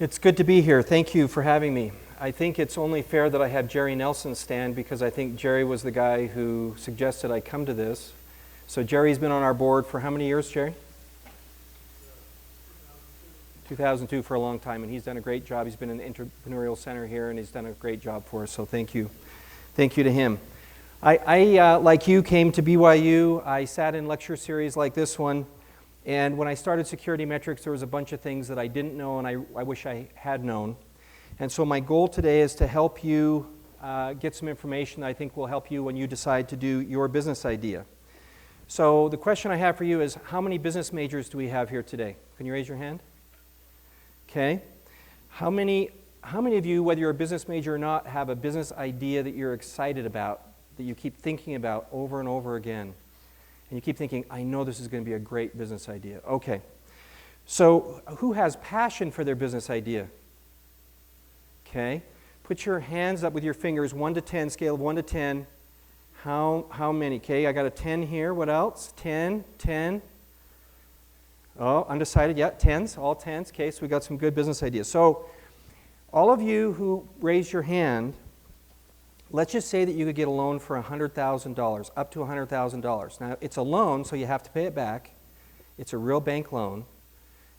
It's good to be here. Thank you for having me. I think it's only fair that I have Jerry Nelson stand because I think Jerry was the guy who suggested I come to this. So Jerry's been on our board for how many years, Jerry? 2002 for a long time, and he's done a great job. He's been in the Entrepreneurial Center here, and he's done a great job for us, so thank you. Thank you to him. I like you, came to BYU. I sat in lecture series like this one, and when I started Security Metrics, there was a bunch of things that I didn't know, and I wish I had known. And so my goal today is to help you get some information that I think will help you when you decide to do your business idea. So the question I have for you is, how many business majors do we have here today? Can you raise your hand? Okay. How many of you, whether you're a business major or not, have a business idea that you're excited about, that you keep thinking about over and over again? And you keep thinking, I know this is going to be a great business idea. Okay. So who has passion for their business idea? Okay. Put your hands up with your fingers, 1 to 10, scale of 1 to 10. How many? Okay, I got a 10 here. What else? 10, 10. Oh, undecided. Yeah, 10s, all 10s. Okay, so we got some good business ideas. So all of you who raised your hand, let's just say that you could get a loan for $100,000, up to $100,000. Now, it's a loan, so you have to pay it back. It's a real bank loan,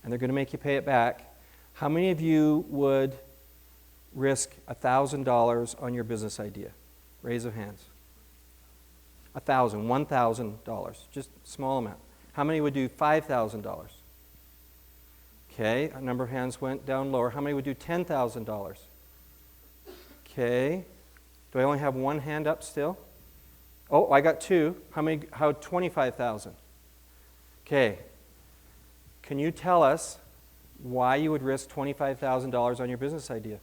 and they're going to make you pay it back. How many of you would risk $1,000 on your business idea? Raise of hands. $1,000, just a small amount. How many would do $5,000? Okay, a number of hands went down lower. How many would do $10,000? Okay. Do I only have one hand up still? Oh, I got two. How 25,000? Okay. Can you tell us why you would risk $25,000 on your business idea?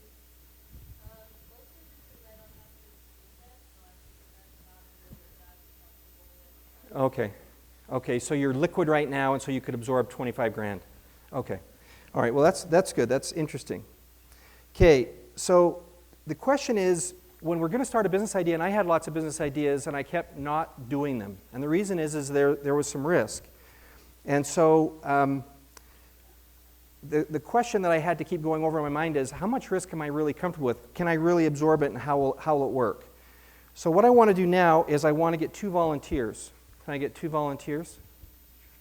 Okay. Okay, so you're liquid right now, and so you could absorb 25 grand. Okay. All right, well, that's good. That's interesting. Okay, so the question is, when we're going to start a business idea, and I had lots of business ideas, and I kept not doing them. And the reason is there was some risk. And so the question that I had to keep going over in my mind is, how much risk am I really comfortable with? Can I really absorb it, and how will it work? So what I want to do now is I want to get 2 volunteers. Can I get 2 volunteers?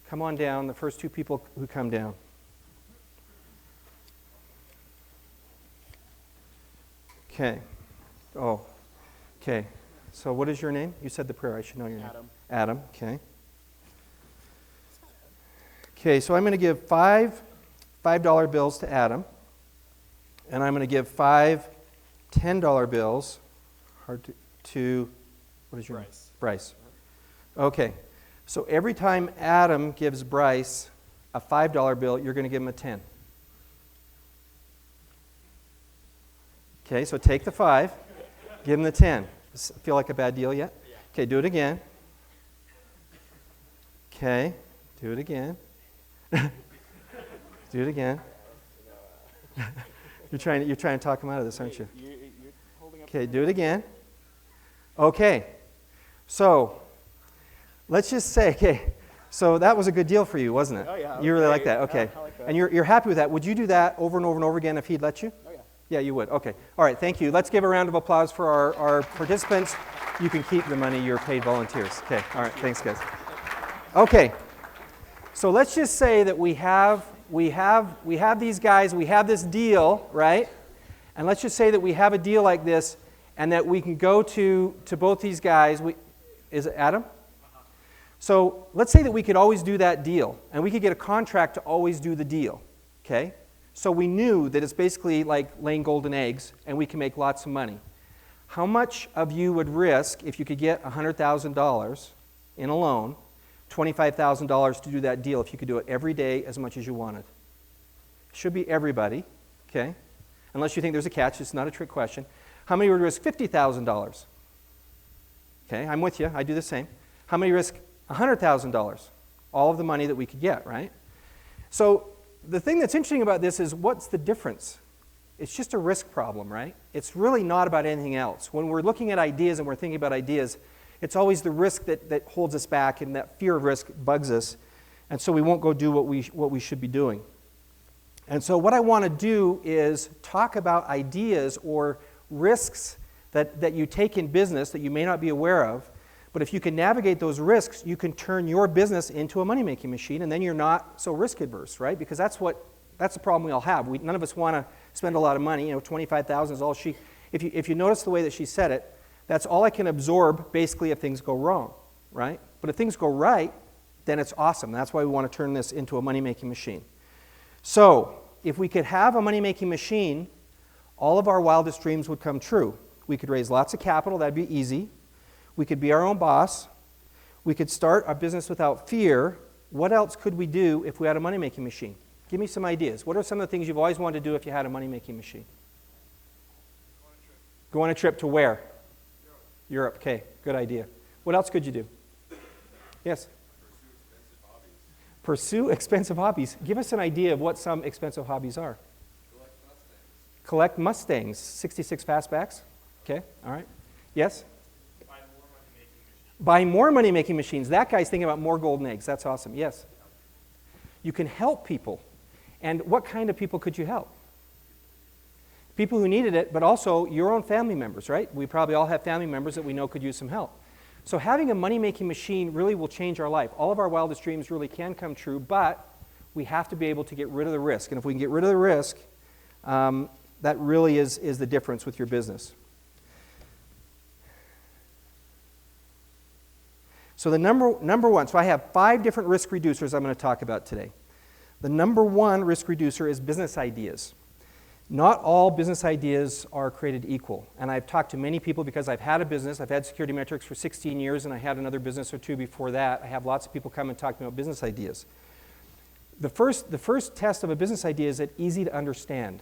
Come on down, the first 2 people who come down. Okay. Oh, okay. So what is your name? You said the prayer. I should know your name. Adam, okay. Okay, so I'm going to give $5 bills to Adam, and I'm going to give 5 $10 bills to what is your name? Bryce. Okay, so every time Adam gives Bryce a $5 bill, you're going to give him a 10. Okay, so take the 5, give him the 10. Does it feel like a bad deal yet? Okay, do it again. Okay, do it again. Do it again. You're trying to talk him out of this, aren't you? Okay, do it again. Okay, so let's just say, okay, so that was a good deal for you, wasn't it? Oh, yeah. You really like that, okay. Yeah, I like that. And you're happy with that. Would you do that over and over and over again if he'd let you? Oh, yeah. Yeah, you would. Okay. All right, thank you. Let's give a round of applause for our participants. You can keep the money, you're paid volunteers. Okay, all right, thanks, guys. Okay, so let's just say that we have these guys, we have this deal, right? And let's just say that we have a deal like this and that we can go to both these guys. Is it Adam? So let's say that we could always do that deal, and we could get a contract to always do the deal, okay? So we knew that it's basically like laying golden eggs, and we can make lots of money. How much of you would risk, if you could get $100,000 in a loan, $25,000 to do that deal if you could do it every day as much as you wanted? Should be everybody, okay? Unless you think there's a catch, it's not a trick question. How many would risk $50,000? Okay, I'm with you, I do the same. How many risk $100,000? All of the money that we could get, right? So the thing that's interesting about this is, what's the difference? It's just a risk problem, right? It's really not about anything else. When we're looking at ideas and we're thinking about ideas, it's always the risk that holds us back, and that fear of risk bugs us, and so we won't go do what we should be doing. And so what I want to do is talk about ideas or risks that you take in business that you may not be aware of. But if you can navigate those risks, you can turn your business into a money-making machine, and then you're not so risk-adverse, right? Because that's the problem we all have. None of us want to spend a lot of money. $25,000 is all she... If you notice the way that she said it, that's all I can absorb, basically, if things go wrong, right? But if things go right, then it's awesome. That's why we want to turn this into a money-making machine. So, if we could have a money-making machine, all of our wildest dreams would come true. We could raise lots of capital. That'd be easy. We could be our own boss. We could start our business without fear. What else could we do if we had a money-making machine? Give me some ideas. What are some of the things you've always wanted to do if you had a money-making machine? Go on a trip to where? Europe. Okay, good idea. What else could you do? Yes? Pursue expensive hobbies. Give us an idea of what some expensive hobbies are. Collect Mustangs. 66 fastbacks. Okay, all right. Yes? Buy more money-making machines. That guy's thinking about more golden eggs. That's awesome. Yes? You can help people. And what kind of people could you help? People who needed it, but also your own family members, right? We probably all have family members that we know could use some help. So having a money-making machine really will change our life. All of our wildest dreams really can come true, but we have to be able to get rid of the risk. And if we can get rid of the risk, that really is the difference with your business. So the number one, so I have 5 different risk reducers I'm going to talk about today. The number one risk reducer is business ideas. Not all business ideas are created equal. And I've talked to many people because I've had a business. I've had Security Metrics for 16 years, and I had another business or two before that. I have lots of people come and talk to me about business ideas. The first test of a business idea is that easy to understand.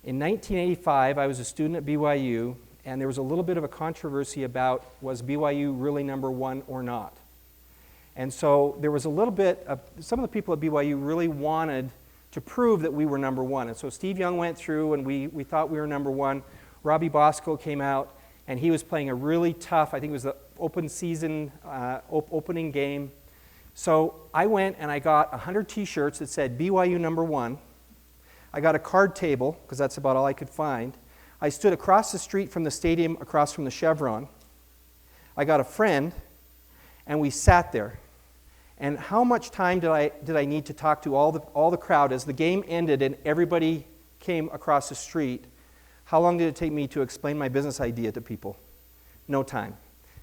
In 1985, I was a student at BYU, and there was a little bit of a controversy about was BYU really number one or not. And so there was a little bit of, some of the people at BYU really wanted to prove that we were number one. And so Steve Young went through, and we thought we were number one. Robbie Bosco came out, and he was playing a really tough, I think it was the open season, opening game. So I went and I got 100 t-shirts that said BYU number one. I got a card table, because that's about all I could find. I stood across the street from the stadium, across from the Chevron. I got a friend, and we sat there. And how much time did I need to talk to all the crowd as the game ended and everybody came across the street? How long did it take me to explain my business idea to people? No time.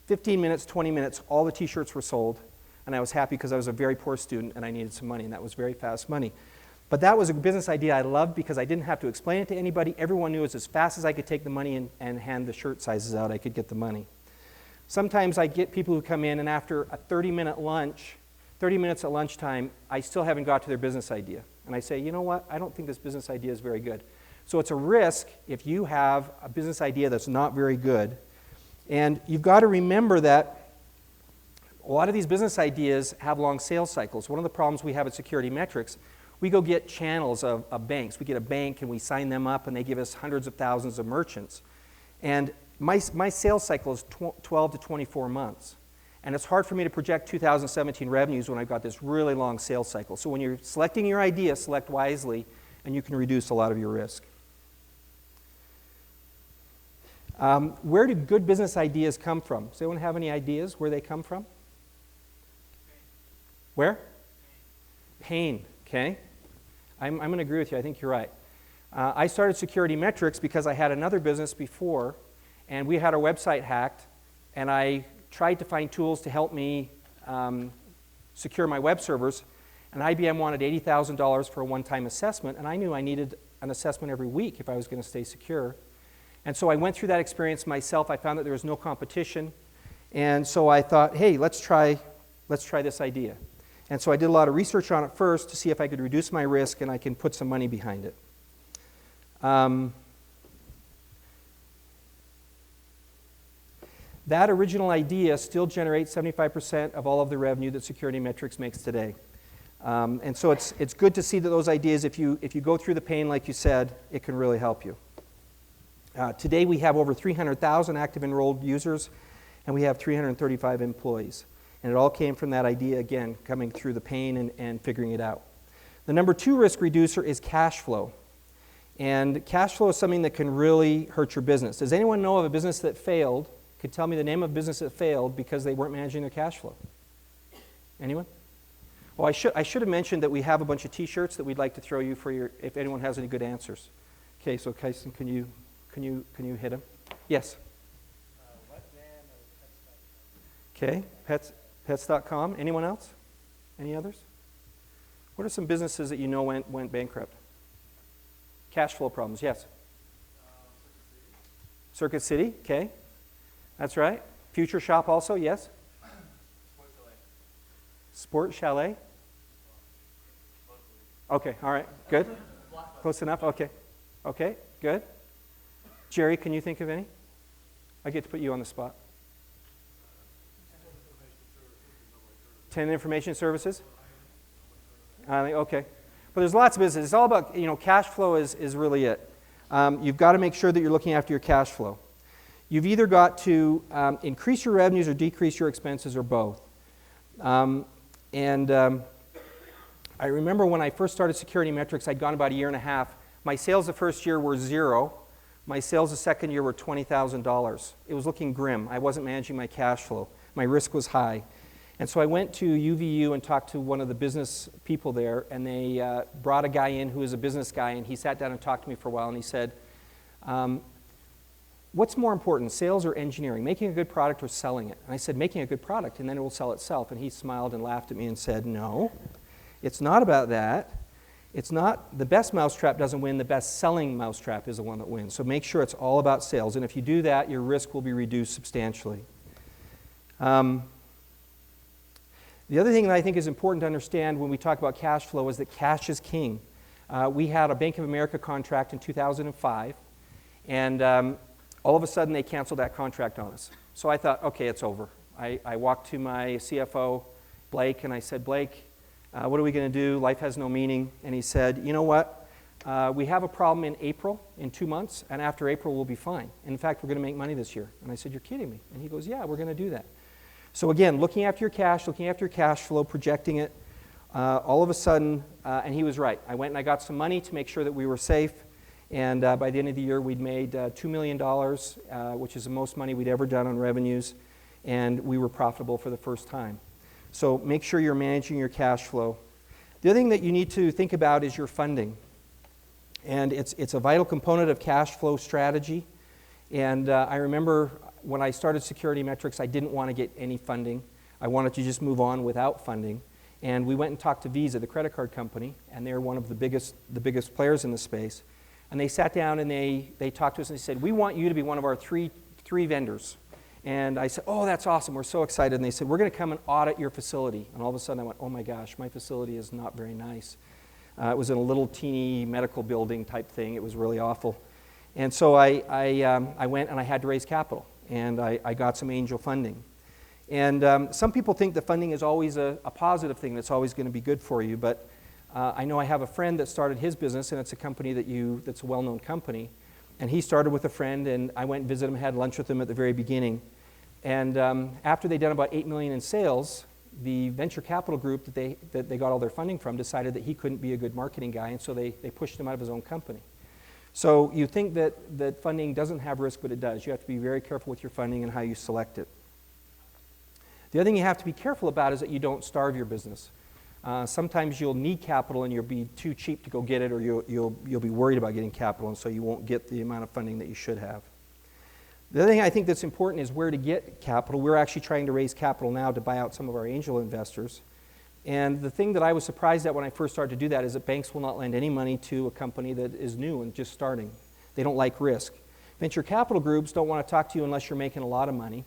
15 minutes, 20 minutes, all the t-shirts were sold, and I was happy because I was a very poor student and I needed some money, and that was very fast money. But that was a business idea I loved because I didn't have to explain it to anybody. Everyone knew as fast as I could take the money and hand the shirt sizes out, I could get the money. Sometimes I get people who come in, and after a 30-minute lunch, 30 minutes at lunchtime, I still haven't got to their business idea. And I say, you know what, I don't think this business idea is very good. So it's a risk if you have a business idea that's not very good. And you've got to remember that a lot of these business ideas have long sales cycles. One of the problems we have at Security Metrics, we go get channels of banks. We get a bank and we sign them up and they give us hundreds of thousands of merchants. And my sales cycle is 12 to 24 months. And it's hard for me to project 2017 revenues when I've got this really long sales cycle. So when you're selecting your idea, select wisely, and you can reduce a lot of your risk. Where do good business ideas come from? Does anyone have any ideas where they come from? Where? Pain, okay. I'm going to agree with you. I think you're right. I started Security Metrics because I had another business before, and we had our website hacked, and I tried to find tools to help me secure my web servers, and IBM wanted $80,000 for a one-time assessment, and I knew I needed an assessment every week if I was going to stay secure. And so I went through that experience myself. I found that there was no competition, and so I thought, hey, let's try this idea. And so I did a lot of research on it first to see if I could reduce my risk and I can put some money behind it. That original idea still generates 75% of all of the revenue that Security Metrics makes today. And so it's good to see that those ideas, if you go through the pain like you said, it can really help you. Today we have over 300,000 active enrolled users, and we have 335 employees. And it all came from that idea, again, coming through the pain and figuring it out. The number 2 risk reducer is cash flow. And cash flow is something that can really hurt your business. Does anyone know of a business that failed? Could tell me the name of a business that failed because they weren't managing their cash flow? Anyone? Well, I should have mentioned that we have a bunch of T-shirts that we'd like to throw you for your, if anyone has any good answers. Okay, so Kyson, can you hit him? Yes. Okay, pets.com. Anyone else? Any others? What are some businesses that you know went bankrupt? Cash flow problems, yes. Circuit City, okay. That's right. Future Shop also, yes. Sport Chalet. Okay, all right, good. Close enough, okay. Okay, good. Jerry, can you think of any? I get to put you on the spot. 10 Information Services? Okay. But there's lots of business. It's all about, cash flow is really it. You've got to make sure that you're looking after your cash flow. You've either got to increase your revenues or decrease your expenses or both. I remember when I first started Security Metrics, I'd gone about a year and a half. My sales the first year were 0. My sales the second year were $20,000. It was looking grim. I wasn't managing my cash flow. My risk was high. And so I went to UVU and talked to one of the business people there, and they brought a guy in who was a business guy, and he sat down and talked to me for a while, and he said, what's more important, sales or engineering, making a good product or selling it? And I said, making a good product, and then it will sell itself. And he smiled and laughed at me and said, no, it's not about that. It's not, the best mousetrap doesn't win, the best selling mousetrap is the one that wins. So make sure it's all about sales, and if you do that, your risk will be reduced substantially. The other thing that I think is important to understand when we talk about cash flow is that cash is king. We had a Bank of America contract in 2005, and all of a sudden they canceled that contract on us. So I thought, okay, it's over. I walked to my CFO, Blake, and I said, Blake, what are we going to do? Life has no meaning. And he said, you know what? We have a problem in April, in 2 months, and after April we'll be fine. And in fact, we're going to make money this year. And I said, you're kidding me. And he goes, yeah, we're going to do that. So again, looking after your cash, looking after your cash flow, projecting it, all of a sudden, and he was right. I went and I got some money to make sure that we were safe, and by the end of the year we'd made $2 million, which is the most money we'd ever done on revenues, and we were profitable for the first time. So make sure you're managing your cash flow. The other thing that you need to think about is your funding, and it's a vital component of cash flow strategy, and I remember when I started Security Metrics, I didn't want to get any funding. I wanted to just move on without funding. And we went and talked to Visa, the credit card company, and they're one of the biggest players in the space. And they sat down and they talked to us and they said, we want you to be one of our three vendors. And I said, oh, that's awesome. We're so excited. And they said, we're going to come and audit your facility. And all of a sudden I went, oh my gosh, my facility is not very nice. It was in a little teeny medical building type thing. It was really awful. And so I went and I had to raise capital. And I got some angel funding. And some people think that funding is always a positive thing that's always going to be good for you, but I know I have a friend that started his business, and it's a company that's a well-known company, and he started with a friend, and I went and visited him, had lunch with him at the very beginning. And after they'd done about $8 million in sales, the venture capital group that they got all their funding from decided that he couldn't be a good marketing guy, and so they pushed him out of his own company. So you think that funding doesn't have risk, but it does. You have to be very careful with your funding and how you select it. The other thing you have to be careful about is that you don't starve your business. Sometimes you'll need capital and you'll be too cheap to go get it, or you'll be worried about getting capital, and so you won't get the amount of funding that you should have. The other thing I think that's important is where to get capital. We're actually trying to raise capital now to buy out some of our angel investors. And the thing that I was surprised at when I first started to do that is that banks will not lend any money to a company that is new and just starting. They don't like risk. Venture capital groups don't want to talk to you unless you're making a lot of money.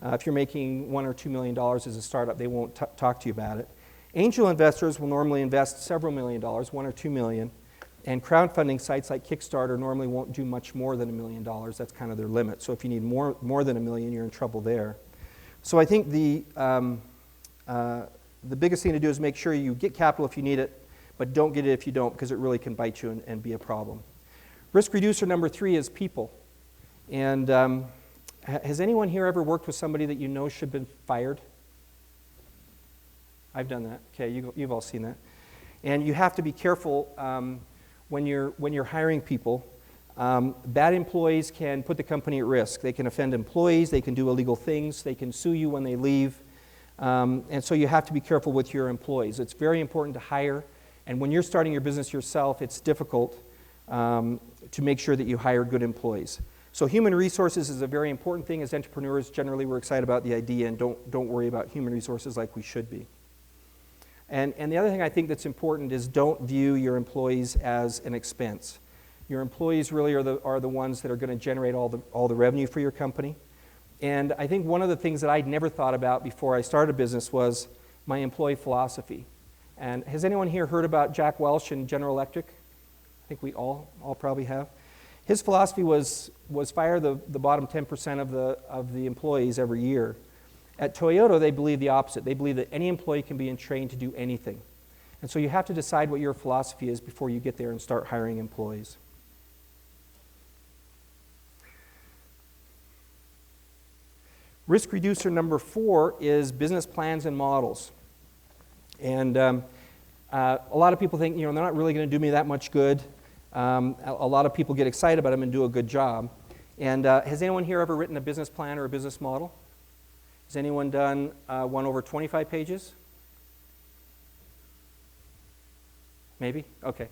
If you're making $1 or $2 million as a startup, they won't talk to you about it. Angel investors will normally invest several $1 million, $1 or $2 million. And crowdfunding sites like Kickstarter normally won't do much more than $1 million. That's kind of their limit. So if you need more than $1 million, you're in trouble there. So I think the biggest thing to do is make sure you get capital if you need it, but don't get it if you don't, because it really can bite you and be a problem. Risk reducer number 3 is people. And has anyone here ever worked with somebody that you know should have been fired? I've done that. Okay, you've all seen that. And you have to be careful when you're hiring people. Bad employees can put the company at risk. They can offend employees, they can do illegal things, they can sue you when they leave. And so you have to be careful with your employees. It's very important to hire, and when you're starting your business yourself, it's difficult to make sure that you hire good employees. So human resources is a very important thing. As entrepreneurs, generally we're excited about the idea and don't worry about human resources like we should be. And the other thing I think that's important is don't view your employees as an expense. Your employees really are the ones that are going to generate all the revenue for your company. And I think one of the things that I'd never thought about before I started a business was my employee philosophy. And has anyone here heard about Jack Welch and General Electric? I think we all probably have. His philosophy was fire the bottom 10% of the employees every year. At Toyota, they believe the opposite. They believe that any employee can be trained to do anything. And so you have to decide what your philosophy is before you get there and start hiring employees. Risk reducer number 4 is business plans and models. And a lot of people think, they're not really going to do me that much good. A lot of people get excited about them and do a good job. And has anyone here ever written a business plan or a business model? Has anyone done one over 25 pages? Maybe? Okay.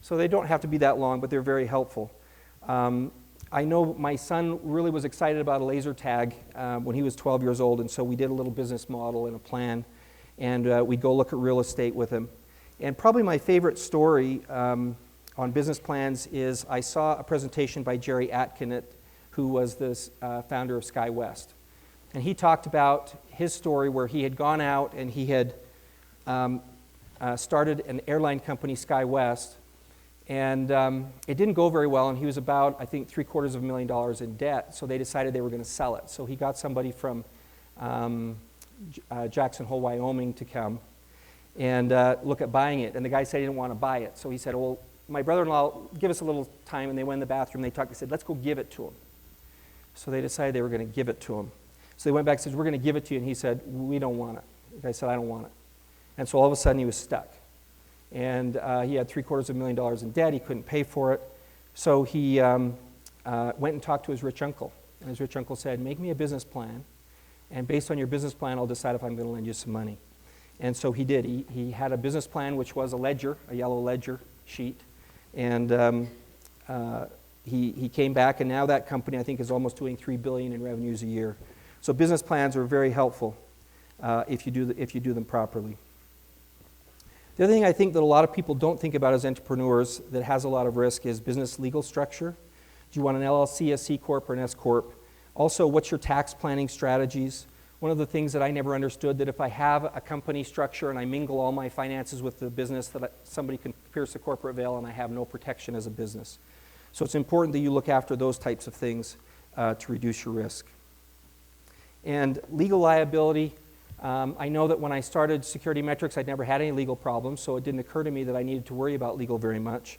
So they don't have to be that long, but they're very helpful. I know my son really was excited about a laser tag when he was 12 years old, and so we did a little business model and a plan, and we'd go look at real estate with him. And probably my favorite story on business plans is I saw a presentation by Jerry Atkin, who was the founder of SkyWest. And he talked about his story where he had gone out and he had started an airline company, SkyWest, and it didn't go very well, and he was about, I think, $750,000 in debt, so they decided they were going to sell it. So he got somebody from Jackson Hole, Wyoming to come and look at buying it, and the guy said he didn't want to buy it. So he said, well, my brother-in-law, give us a little time, and they went in the bathroom, they talked, they said, let's go give it to him. So they decided they were going to give it to him. So they went back and said, we're going to give it to you, and he said, we don't want it. The guy said, I don't want it. And so all of a sudden he was stuck. And he had $750,000 in debt. He couldn't pay for it. So he went and talked to his rich uncle. And his rich uncle said, make me a business plan. And based on your business plan, I'll decide if I'm going to lend you some money. And so he did. He had a business plan, which was a ledger, a yellow ledger sheet. And he came back, and now that company, I think, is almost doing $3 billion in revenues a year. So business plans are very helpful if you do them properly. The other thing I think that a lot of people don't think about as entrepreneurs that has a lot of risk is business legal structure. Do you want an LLC, a C Corp, or an S Corp? Also, what's your tax planning strategies? One of the things that I never understood, that if I have a company structure and I mingle all my finances with the business, that somebody can pierce the corporate veil and I have no protection as a business. So it's important that you look after those types of things to reduce your risk. And legal liability. I know that when I started Security Metrics, I'd never had any legal problems, so it didn't occur to me that I needed to worry about legal very much.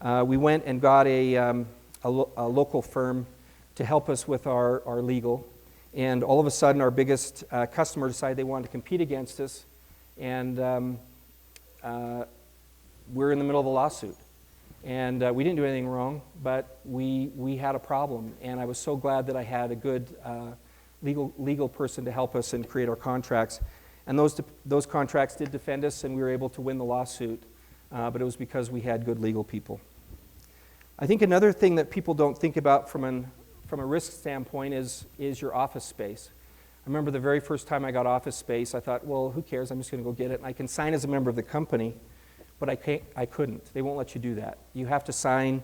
We went and got a local firm to help us with our legal, and all of a sudden our biggest customer decided they wanted to compete against us, and we're in the middle of a lawsuit. And we didn't do anything wrong, but we had a problem, and I was so glad that I had a good legal person to help us and create our contracts. And those contracts did defend us, and we were able to win the lawsuit, but it was because we had good legal people. I think another thing that people don't think about from a risk standpoint is your office space. I remember the very first time I got office space, I thought, well, who cares? I'm just going to go get it. And I can sign as a member of the company, but I couldn't. They won't let you do that. You have to sign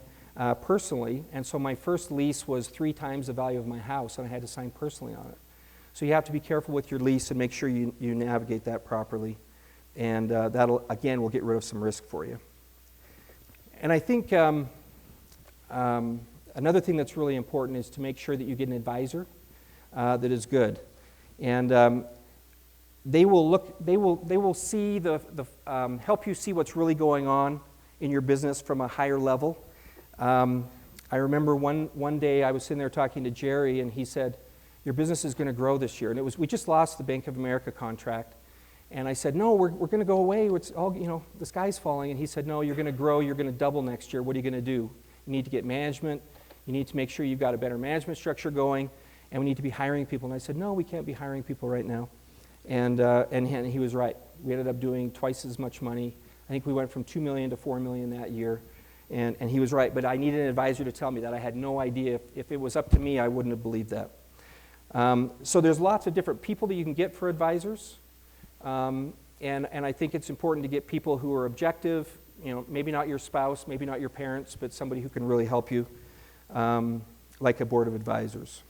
personally, and so my first lease was 3 times the value of my house, and I had to sign personally on it. So you have to be careful with your lease and make sure you navigate that properly, and that'll, again, will get rid of some risk for you. And I think another thing that's really important is to make sure that you get an advisor that is good, and they will see help you see what's really going on in your business from a higher level. I remember one day I was sitting there talking to Jerry, and he said, your business is going to grow this year. And we just lost the Bank of America contract, And I said, no, we're going to go away. It's all, the sky's falling. And he said, no, you're going to grow. You're going to double next year. What are you going to do? You need to get management. You need to make sure you've got a better management structure going. And we need to be hiring people. And I said, no, we can't be hiring people right now. And he was right. We ended up doing twice as much money. I think we went from $2 million to $4 million that year. And he was right. But I needed an advisor to tell me that. I had no idea. If it was up to me, I wouldn't have believed that. So there's lots of different people that you can get for advisors. And I think it's important to get people who are objective, maybe not your spouse, maybe not your parents, but somebody who can really help you, like a board of advisors.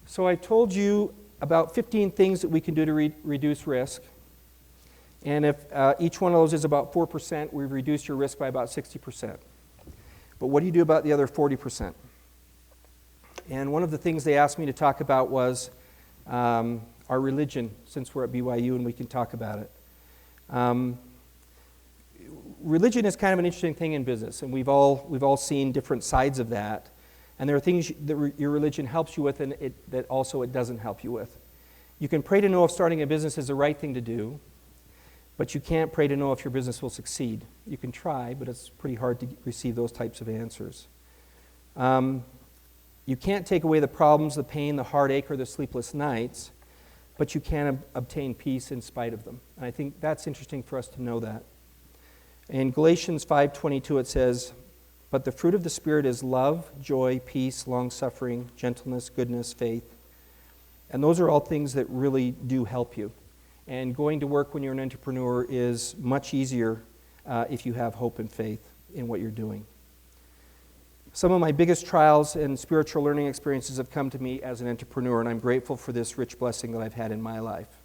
So I told you about 15 things that we can do to reduce risk. And if each one of those is about 4%, we've reduced your risk by about 60%. But what do you do about the other 40%? And one of the things they asked me to talk about was our religion, since we're at BYU and we can talk about it. Religion is kind of an interesting thing in business, and we've all seen different sides of that. And there are things that your religion helps you with and that also it doesn't help you with. You can pray to know if starting a business is the right thing to do, but you can't pray to know if your business will succeed. You can try, but it's pretty hard to receive those types of answers. You can't take away the problems, the pain, the heartache, or the sleepless nights, but you can obtain peace in spite of them. And I think that's interesting for us to know that. In Galatians 5:22 it says, "But the fruit of the Spirit is love, joy, peace, long-suffering, gentleness, goodness, faith." And those are all things that really do help you. And going to work when you're an entrepreneur is much easier if you have hope and faith in what you're doing. Some of my biggest trials and spiritual learning experiences have come to me as an entrepreneur, and I'm grateful for this rich blessing that I've had in my life.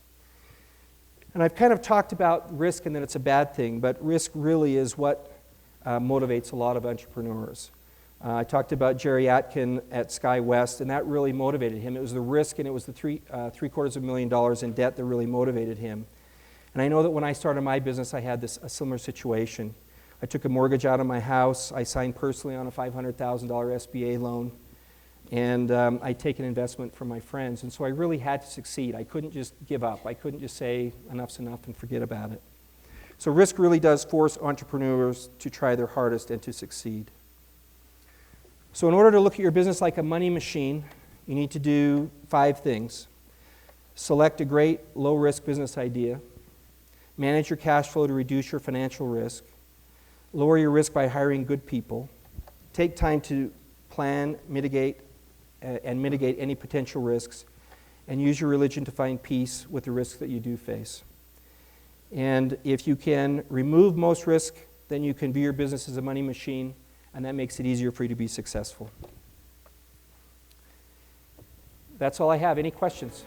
And I've kind of talked about risk and that it's a bad thing, but risk really is what motivates a lot of entrepreneurs. I talked about Jerry Atkin at SkyWest, and that really motivated him. It was the risk, and it was the $750,000 in debt that really motivated him. And I know that when I started my business, I had a similar situation. I took a mortgage out of my house. I signed personally on a $500,000 SBA loan. And I'd taken investment from my friends. And so I really had to succeed. I couldn't just give up. I couldn't just say enough's enough and forget about it. So risk really does force entrepreneurs to try their hardest and to succeed. So in order to look at your business like a money machine, you need to do 5 things. Select a great low-risk business idea. Manage your cash flow to reduce your financial risk. Lower your risk by hiring good people. Take time to plan, mitigate any potential risks. And use your religion to find peace with the risks that you do face. And if you can remove most risk, then you can view your business as a money machine, and that makes it easier for you to be successful. That's all I have. Any questions?